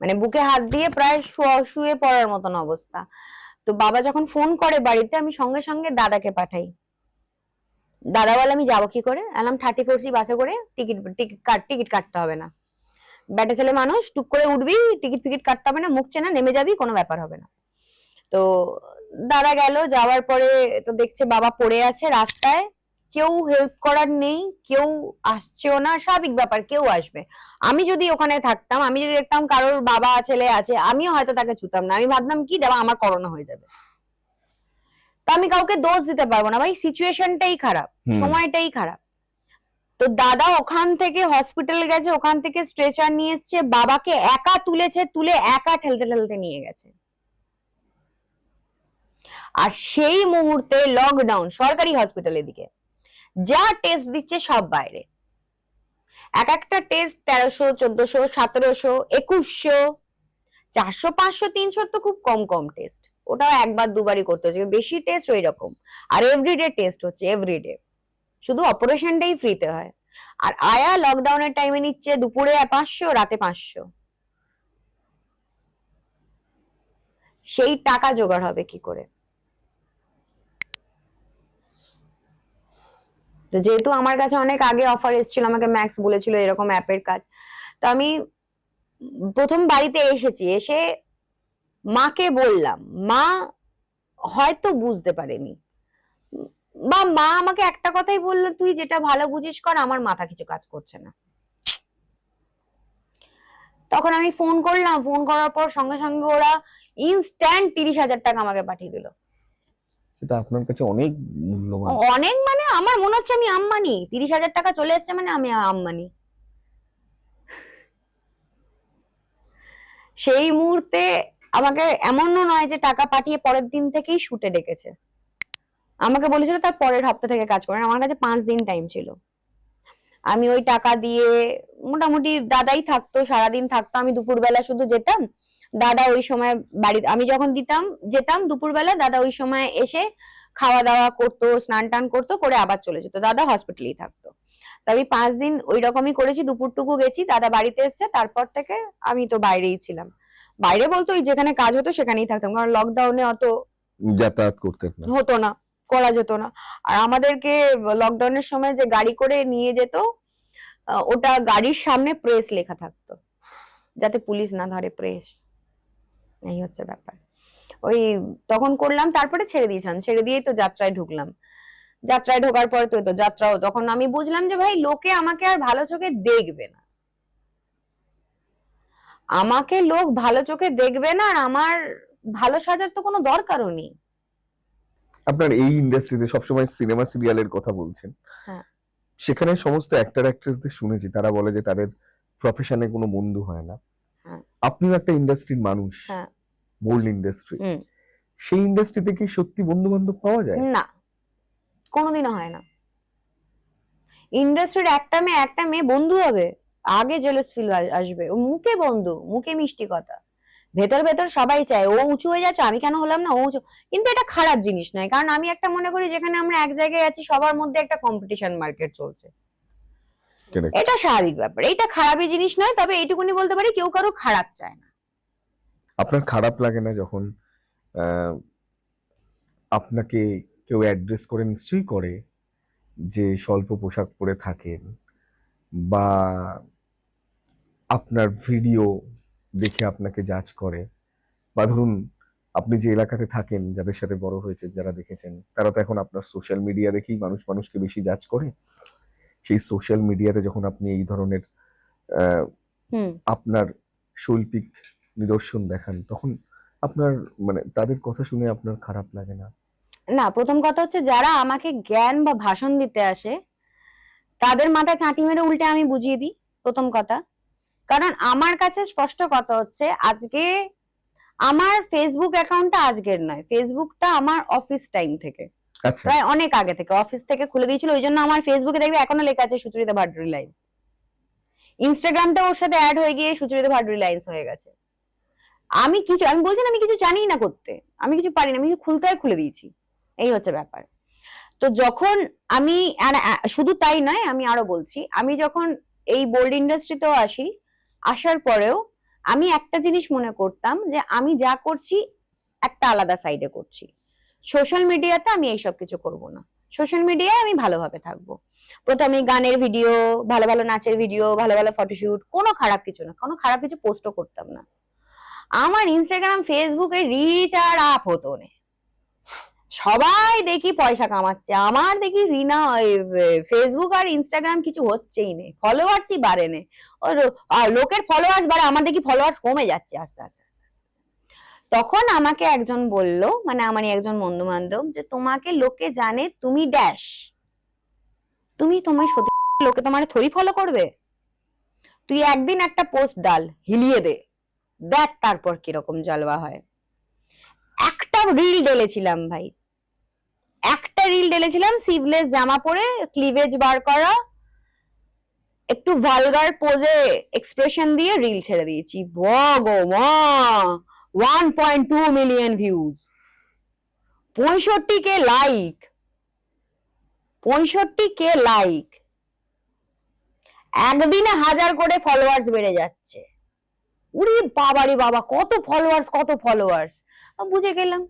মানে বুকে হাত দিয়ে প্রায় শুয়ে পড়ার মতন অবস্থা। তো বাবা যখন ফোন করে বাড়িতে, আমি সঙ্গে সঙ্গে দাদাকে পাঠাই। দাদা বলে আমি যাবো কি করে? এলাম 34C বাসে করে, টিকিট কাটতে হবে না, ব্যাটা ছেলে মানুষ, টুক করে উঠবি, টিকিট কাটতে হবে না, মুখ চেনা, নেমে যাবি, কোনো ব্যাপার হবে না। তো দাদা গেল, যাওয়ার পরে তো দেখছে বাবা পড়ে আছে রাস্তায়, কেউ হেল্প করার নেই, কেউ আসছেও না, স্বাভাবিক ব্যাপার, কেউ আসবে। আমি যদি ওখানে থাকতাম, আমি যদি দেখতাম কারোর বাবা ছেলে আছে, আমিও হয়তো তাকে ছুতাম না। আমি ভাবতাম কি দেবা আমার করোনা হয়ে যাবে। তা আমি কাউকে দোষ দিতে পারবো না ভাই, সিচুয়েশনটাই খারাপ, সময়টাই খারাপ। তো দাদা ওখান থেকে হসপিটাল গেছে, ওখান থেকে স্ট্রেচার নিয়ে এসছে, বাবাকে একা তুলেছে, তুলে একা ঠেলতে নিয়ে গেছে। আর সেই মুহূর্তে লকডাউন, সরকারি হসপিটালের দিকে যা টেস্ট দিচ্ছে সব বাইরে। এক একটা টেস্ট 1300, 1400, 1700, 2100, 400, 500, 300 তো খুব কম টেস্ট। ওটাও একবার দুবারই করতে হচ্ছে, বেশি টেস্ট ওই রকম। আর এভরিডে টেস্ট হচ্ছে, এভরিডে। শুধু অপারেশনটাই ফ্রিতে হয়। আর আয়া লকডাউনের টাইমে নিচ্ছে দুপুরে 500, রাতে 500। সেই টাকা জোগাড় হবে কি করে? তো যেহেতু আমার কাছে অনেক আগে অফার এসেছিল, আমাকে ম্যাক্স বলেছিল এরকম অ্যাপের কাজ, তো আমি প্রথম বাড়িতে এসেছি, এসে মাকে বললাম, মা হয়তো বুঝতে পারেনি, বা মা আমাকে একটা কথাই বললো, তুই যেটা ভালো বুঝিস কর, আমার মাথা কিছু কাজ করছে না। তখন আমি ফোন করলাম, ফোন করার পর সঙ্গে সঙ্গে ওরা ইনস্ট্যান্ট 30,000 টাকা আমাকে পাঠিয়ে দিল। সেটা আপনার কাছে অনেক মূল্যবান। অনেক মানে আমার মনে হচ্ছে আমি আম্বানি, 30,000 টাকা চলে এসছে মানে আমি আম্বানি। সেই মুহূর্তে আমাকে এমনও নয় যে টাকা পাঠিয়ে পরের দিন থেকেই শুটে ডেকেছে, আমাকে বলেছিল তার পরের হপ্তাহ থেকে কাজ করেন। আমার কাছে 5 দিন টাইম ছিল। আমি ওই টাকা দিয়ে মোটামুটি দাদাই থাকতো, সারাদিন থাকতো, আমি দুপুরবেলা শুধু যেতাম, দাদা ওই সময় বাড়ি, আমি যখন যেতাম দুপুরবেলা, দাদা ওই সময় এসে খাওয়া দাওয়া করতো, স্নান টান করতো, করে আবার চলে যেত, দাদা হসপিটালেই থাকতো। তো আমি 5 দিন ওই রকমই করেছি, দুপুরটুকু গেছি, দাদা বাড়িতে এসছে, তারপর থেকে আমি তো বাইরেই ছিলাম। বাইরে বলতো ওই যেখানে কাজ হতো সেখানেই থাকতাম, কারণ লকডাউনে অত যাতায়াত করতেন না, হতো না, করা যেত না। আর আমাদেরকে লকডাউনের সময় যে গাড়ি করে নিয়ে যেত, ওটা গাড়ির সামনে প্রেস লেখা থাকতো, যাতে পুলিশ না ধরে, প্রেস। এই হচ্ছে ব্যাপার। ওই তখন করলাম, তারপরে ছেড়ে দিয়েছিলাম, ছেড়ে দিয়েই তো যাত্রায় ঢুকলাম। যাত্রায় ঢোকার পরে তো যাত্রাও, তখন আমি বুঝলাম যে ভাই লোকে আমাকে আর ভালো চোখে দেখবে না, আমাকে লোক ভালো চোখে দেখবে না, আর আমার ভালো সাজার তো কোনো দরকারও নেই। আপনার এই ইন্ডাস্ট্রিতে সবসময় সিনেমা সিরিয়ালের কথা বলছেন, হ্যাঁ। সেখানে সমস্ত অ্যাক্টর অ্যাক্ট্রেসদের শুনেছি তারা বলে যে তাদের প্রফেশনে কোনো বন্ধু হয় না। হ্যাঁ। আপনিও একটা ইন্ডাস্ট্রির মানুষ, হ্যাঁ। বোল্ড ইন্ডাস্ট্রি, হুম। সেই ইন্ডাস্ট্রিতে কি সত্যি বন্ধু বান্ধব পাওয়া যায়? না, কোনোদিনও হয় না। ইন্ডাস্ট্রির একটা মেয়ে বন্ধু হবে, আগে জেলাস ফিল আসবে। ও মুখে বন্ধু, মুখে মিষ্টি কথা, ভেতর ভেতর সবাই চায় ও উঁচু হয়ে যাচ্ছে, আমি কেন হলাম না, ও উঁচু। কিন্তু এটা খারাপ জিনিস নয়, কারণ আমি একটা মনে করি যেখানে আমরা এক জায়গায় আছি সবার মধ্যে একটা কম্পিটিশন মার্কেট চলছে, Correct. এটা স্বাভাবিক ব্যাপার, এটা খারাপই জিনিস নয়। তবে এইটুকুনি বলতে পারি, কেউ কারো খারাপ চায় না। আপনার খারাপ লাগে না যখন আপনাকে কেউ অ্যাড্রেস করে, নিশ্চয়ই করে, যে স্বল্প পোশাক পরে থাকেন, বা আপনার ভিডিও দেখে আপনাকে জাজ করে, বা ধরুন আপনি যে এলাকাতে থাকেন, যাদের সাথে বড় হয়েছে, যারা দেখেছেন, তারা তো এখন আপনার সোশ্যাল মিডিয়া দেখেই মানুষকে বেশি জাজ করে। সেই সোশ্যাল মিডিয়াতে যখন আপনি এই ধরনের আপনার শৈল্পিক নিদর্শন দেখান, তখন আপনার মানে তাদের কথা শুনে আপনার খারাপ লাগে না? না, প্রথম কথা হচ্ছে যারা আমাকে জ্ঞান বা ভাষণ দিতে আসে তাদের মাথায় চাঁটি মেরে উল্টে আমি বুঝিয়ে দিই, প্রথম কথা। কারণ আমার কাছে স্পষ্ট কথা হচ্ছে, আজকে আমার ফেসবুক অ্যাকাউন্টটা আজকের নয়, ফেসবুকটা আমার অফিস টাইম থেকে, আচ্ছা, প্রায় অনেক আগে থেকে অফিস থেকে খুলে দিয়েছিল। ওই জন্য আমার ফেসবুকে দেখবে এখনো লেখা আছে সুচরিতা ভাড্ডারি লাইন্স। ইনস্টাগ্রামটা ওর সাথে অ্যাড হয়ে গিয়ে সুচরিতা ভাড্ডারি লাইন্স হয়ে গেছে। আমি বলছি না আমি কিছু জানি না করতে, আমি কিছু পারি না, আমি কিছু খুলতে হয় খুলে দিয়েছি, এই হচ্ছে ব্যাপার। তো যখন আমি, শুধু তাই নয়, আমি আরো বলছি, আমি যখন এই বোল্ড ইন্ডাস্ট্রিতেও আসার পরেও আমি একটা জিনিস মনে করতাম যে আমি যা করছি একটা আলাদা সাইডে করছি, সোশ্যাল মিডিয়াতে আমি এইসব কিছু করব না, সোশ্যাল মিডিয়ায় আমি ভালোভাবে থাকবো। প্রথমে গানের ভিডিও, ভালো ভালো নাচের ভিডিও, ভালো ভালো ফটোশুট, কোনো খারাপ কিছু না, কোনো খারাপ কিছু পোস্টও করতাম না। আমার ইনস্টাগ্রাম ফেসবুকে রিচ আর আপ হতো না, সবাই দেখি পয়সা কামাচ্ছে, আমার দেখি রিনা ফেসবুক আর ইনস্টাগ্রাম কিছু হচ্ছেই নেই, ফলোয়ার্সই বাড়ে নে, লোকের ফলোয়ার্স বাড়ে, আমার দেখি ফলোয়ার্স কমে যাচ্ছে আস্তে আস্তে আস্তে আস্তে। তখন আমাকে একজন বলল, মানে আমারই একজন বন্ধু বান্ধব, যে তোমাকে লোকে জানে তুমি ড্যাশ, তোমার সত্যি লোকে তোমার থরি ফলো করবে, তুই একদিন একটা পোস্ট ডাল, হিলিয়ে দে, দেখ তারপর কিরকম জলবা হয়। একটা রিল ঢেলেছিলাম ভাই, একটা রিল ঢেলেছিলাম, সিভলেস জামা পরে, ক্লিভেজ বার করা, একটু ভালগার পোজে এক্সপ্রেশন দিয়ে রিল ছেড়ে দিয়েছি। ভগবান, 1.2 million views, 65K like, 65K like, একদিনে 1000 করে ফলোয়ার্স বেড়ে যাচ্ছে। উরি বাবারে বাবা, কত ফলোয়ার্স। বুঝে গেলাম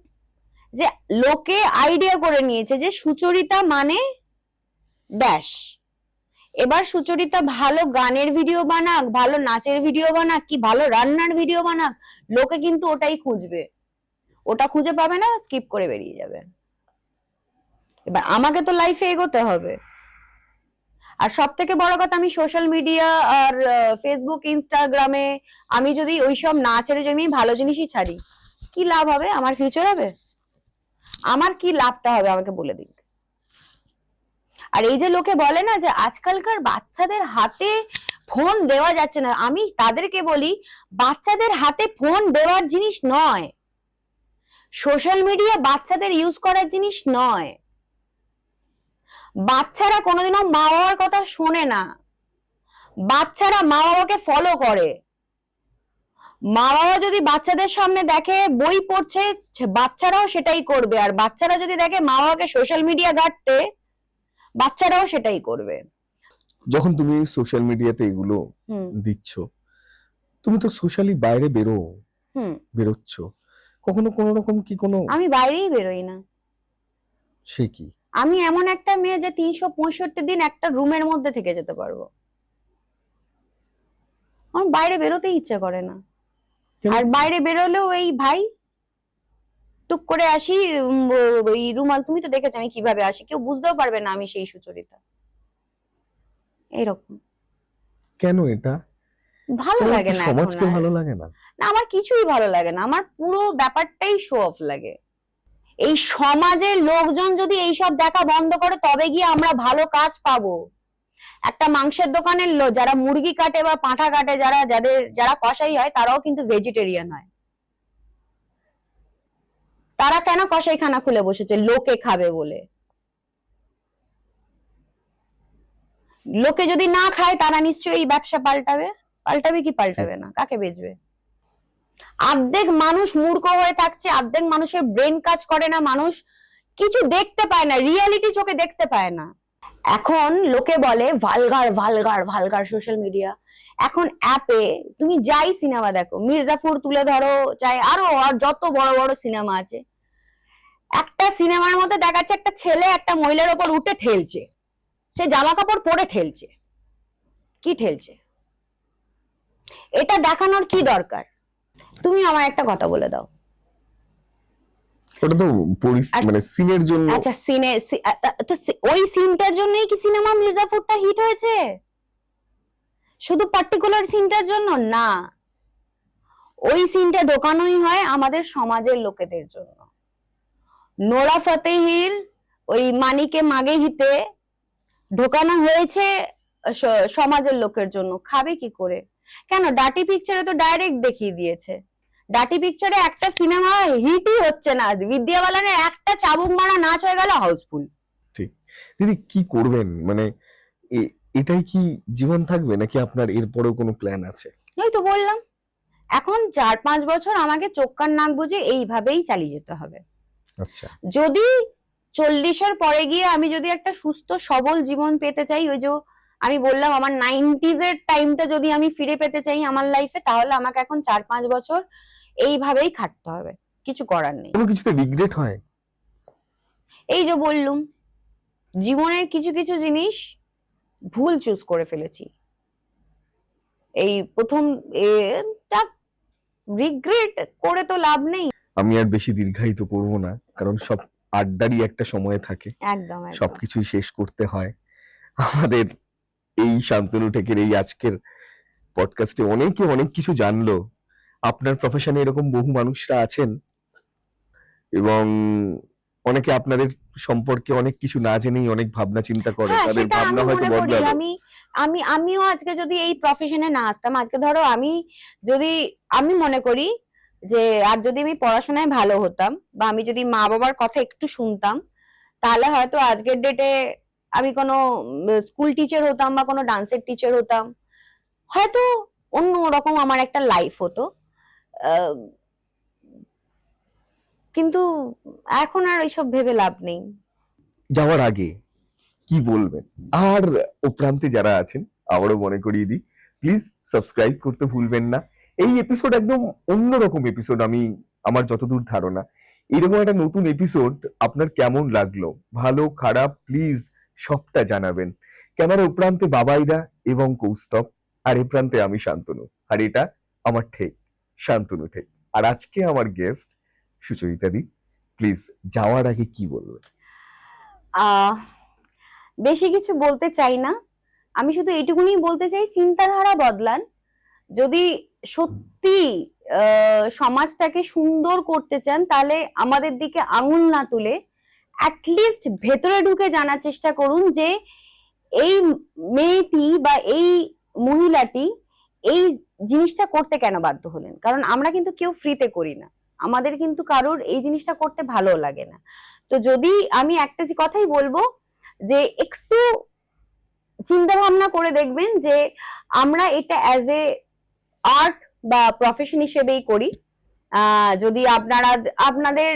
যে লোকে আইডিয়া করে নিয়েছে যে সুচরিতা মানে ড্যাশ। এবার সুচরিতা ভালো গানের ভিডিও বানাক, ভালো নাচের ভিডিও বানাক, কি ভালো রান্নার ভিডিও বানাক, লোকে কিন্তু ওটাই খুঁজবে। ওটা খুঁজে পাবে না, স্কিপ করে বেরিয়ে যাবে। এবার আমাকে তো লাইফে এগোতে হবে। আর সব থেকে বড় কথা, আমি সোশ্যাল মিডিয়া আর ফেসবুক ইনস্টাগ্রামে আমি যদি ওইসব না ছেড়ে যদি আমি ভালো জিনিসই ছাড়ি, কি লাভ হবে? আমার ফিউচার হবে? আমার কি লাভটা হবে আমাকে বলে দিন। আর এই যে লোকে বলে না যে আজকালকার বাচ্চাদের হাতে ফোন দেওয়া যাচ্ছে না, আমি তাদেরকে বলি বাচ্চাদের হাতে ফোন দেওয়ার জিনিস নয়, সোশ্যাল মিডিয়া বাচ্চাদের ইউজ করার জিনিস নয়। বাচ্চারা কোনোদিনও মা বাবার কথা শোনে না, বাচ্চারা মা বাবাকে ফলো করে। মা বাবা যদি বাচ্চাদের সামনে দেখে বই পড়ছে, বাচ্চারাও সেটাই করবে। আর বাচ্চারা যদি দেখে মা বাবাকে সোশ্যাল মিডিয়া ঘাঁটতে, বাচ্চারাও সেটাই করবে। যখন তুমি সোশ্যাল মিডিয়াতে এগুলো দিচ্ছ, তুমি তো সোশ্যালি বাইরে বেরোচ্ছ, কখনো কোনো রকম কি কোনো? আমি বাইরেই বেরোই না। সে কি? আমি এমন একটা মেয়ে যে 365 দিন একটা রুমের মধ্যে থেকে যেতে পারবো। আমার বাইরে বেরোতে ইচ্ছে করে না। আর বাইরে বেরোলেও এই ভাই টুক করে আসি, ওই রুমাল, তুমি তো দেখেছো আমি কিভাবে আসি, কেউ বুঝতেও পারবে না আমি সেই সুচরিতা। এরকম কেন? এটা ভালো লাগে না, সমাজকে ভালো লাগে না? না, আমার কিছুই ভালো লাগে না, আমার পুরো ব্যাপারটাই শো অফ লাগে। এই সমাজের লোকজন যদি এইসব দেখা বন্ধ করে তবে গিয়ে আমরা ভালো কাজ পাবো। একটা মাংসের দোকানের লোক যারা মুরগি কাটে বা পাঁঠা কাটে, যারা কসাই হয়, তারাও কিন্তু ভেজিটেরিয়ান হয়। তারা কেন কসাইখানা খুলে বসেছে? লোকে খাবে বলে। লোকে যদি না খায় তারা নিশ্চয়ই ব্যবসা পাল্টাবে কি পাল্টাবে না? কাকে বেচবে? অর্ধেক মানুষ মূর্খ হয়ে থাকছে, অর্ধেক মানুষের ব্রেন কাজ করে না, মানুষ কিছু দেখতে পায় না, রিয়ালিটি চোখে দেখতে পায় না। এখন লোকে বলে vulgar vulgar vulgar social media. এখন অ্যাপে তুমি যাই সিনেমা দেখো, মির্জাপুর তুলে ধরো, চাই আরো আর যত বড় বড় সিনেমা আছে, একটা সিনেমার মধ্যে দেখাচ্ছে একটা ছেলে একটা মহিলার ওপর উঠে ঠেলছে, সে জামা কাপড় পরে ঠেলছে। কি ঠেলছে? এটা দেখানোর কি দরকার? তুমি আমার একটা কথা বলে দাও। ওটা তো মানে সিনের জন্য। আচ্ছা, ওই সিনটার জন্যই কি সিনেমা মির্জাপুরটা হিট হয়েছে? শুধু পার্টিকুলার সিনটার জন্য না, ওই সিনটা ঢোকানোই হয় আমাদের সমাজের লোকেদের জন্য। নোরা ফতেহির ওই মানিকে মাগে হিতে ঢোকানো হয়েছে সমাজের লোকের জন্য। খাবে কি করে? কেন? ডাটি পিকচারে তো ডাইরেক্ট দেখিয়ে দিয়েছে। ডাটি পিকচারে একটা সিনেমা হিটই হচ্ছে না, বিদ্যা বালানের একটা চাবুক মারা নাচ হয়ে গেল হাউসফুল। ঠিক। দিদি কি করবেন? মানে এটাই কি জীবন থাকবে নাকি আপনার এরপরেও কোনো প্ল্যান আছে? ওই তো বললাম, এখন 4-5 বছর আমাকে চোখ কান নাক বুঝে এইভাবেই চালিয়ে যেতে হবে। আচ্ছা, যদি 40-এর পরে গিয়ে আমি যদি একটা সুস্থ সবল জীবন পেতে চাই, ওই যে আমি বললাম আমার 90s এর টাইমটা যদি আমি ফিরে পেতে চাই আমার লাইফে, তাহলে আমাকে এখন 4-5 বছর এইভাবেই খাটতে হবে, কিছু করার নেই। কোনো কিছুতে রিগ্রেট হয়? এই যে বললুম, জীবনের কিছু কিছু জিনিস ভুল চুজ করে ফেলেছি। এই প্রথম রিগ্রেট করে তো লাভ নেই। আমি আর বেশি দীর্ঘায়িত করব না, কারণ সব আড্ডারই একটা সময় থাকে, একদম সবকিছুই শেষ করতে হয়। আমাদের এই শান্তনু টেকের এই আজকের পডকাস্টে অনেকে অনেক কিছু জানলো। আপনার প্রফেশনে এরকম বহু মানুষরা আছেন এবং অনেকে আপনাদের সম্পর্কে অনেক কিছু না জেনেই অনেক ভাবনা চিন্তা করে, তাদের ভাবনা হয়তো বদলালো। আমিও আজকে যদি এই প্রফেশনে না আসতাম, আজকে ধরো আমি মনে করি যে আর যদি আমি পড়াশোনায় ভালো হতাম বা আমি যদি মা বাবার কথা একটু শুনতাম, তাহলে হয়তো আজকের ডেটে আমি কোনো স্কুল টিচার হতাম বা কোনো ডান্সের টিচার হতাম, হয়তো অন্য রকম আমার একটা লাইফ হতো। কিন্তু এখন আর এইসব ভেবে লাভ নেই। যাওয়ার আগে কি বলবেন? আর ও প্রান্তে যারা আছেন আবারও মনে করিয়ে দিই, প্লিজ সাবস্ক্রাইব করতে ভুলবেন না। এই এপিসোড একদম অন্যরকম এপিসোড, আমার যতদূর ধারণা। এরকম একটা নতুন এপিসোড আপনার কেমন লাগলো, ভালো খারাপ প্লিজ সবটা জানাবেন। ক্যামেরা উপরান্তে বাবাইদা এবং কৌস্তব, আর এ প্রান্তে আমি শান্তনু, আর এটা আমার ঠেক, শান্তনু ঠেক। আর আজকে আমার গেস্ট সুচরিতা দি, প্লিজ যাওয়ার আগে কি বলবেন? আহ বেশি কিছু বলতে চাই না, আমি শুধু এইটুকুনি বলতে চাই, চিন্তাধারা বদলান। যদি সত্যি সমাজটাকে সুন্দর করতে চান, তাহলে আমাদের দিকে আঙুল না তুলে অ্যাটলিস্ট ভেতরে ঢুকে জানার চেষ্টা করুন যে এই মেয়েটি বা এই মহিলাটি এই জিনিসটা করতে কেন বাধ্য হলেন। কারণ আমরা কিন্তু কেউ ফ্রিতে করি না, আমাদের কিন্তু কারোর এই জিনিসটা করতে ভালো লাগে না। তো যদি আমি একটা যে কথাই বলবো, যে একটু চিন্তা ভাবনা করে দেখবেন যে আমরা এটা অ্যাজ এ আর্ট বা প্রফেশন হিসেবেই করি। যদি আপনাদের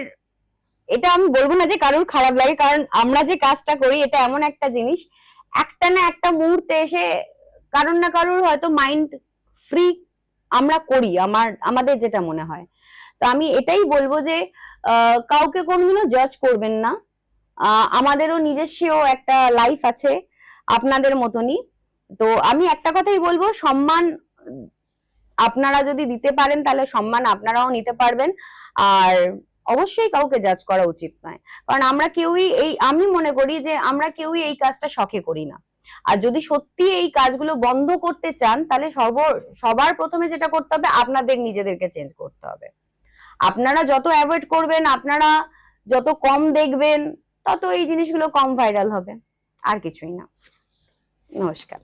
এটা আমি বলবো না যে কারোর খারাপ লাগে, কারণ আমরা যে কাজটা করি এটা এমন একটা জিনিস, একটা না একটা মুহূর্তে এসে কারোর না কারোর হয়তো মাইন্ড ফ্রি আমরা করি, আমাদের যেটা মনে হয়। তো আমি এটাই বলবো যে কাউকে কোনোদিনও জাজ করবেন না। আমাদেরও নিজস্ব একটা লাইফ আছে আপনাদের মতনই। তো আমি একটা কথাই বলবো, সম্মান আপনারা যদি দিতে পারেন তাহলে সম্মান আপনারাও নিতে পারবেন। আর অবশ্যই কাউকে জাজ করা উচিত নয়, কারণ আমরা কেউই আমি মনে করি যে আমরা কেউই এই কাজটা শখে করি না। আর যদি সত্যি এই কাজগুলো বন্ধ করতে চান, তাহলে সবার প্রথমে যেটা করতে হবে, আপনাদের নিজেদেরকে চেঞ্জ করতে হবে। আপনারা যত অ্যাভয়েড করবেন, আপনারা যত কম দেখবেন, তত এই জিনিসগুলো কম ভাইরাল হবে, আর কিছুই না। নমস্কার।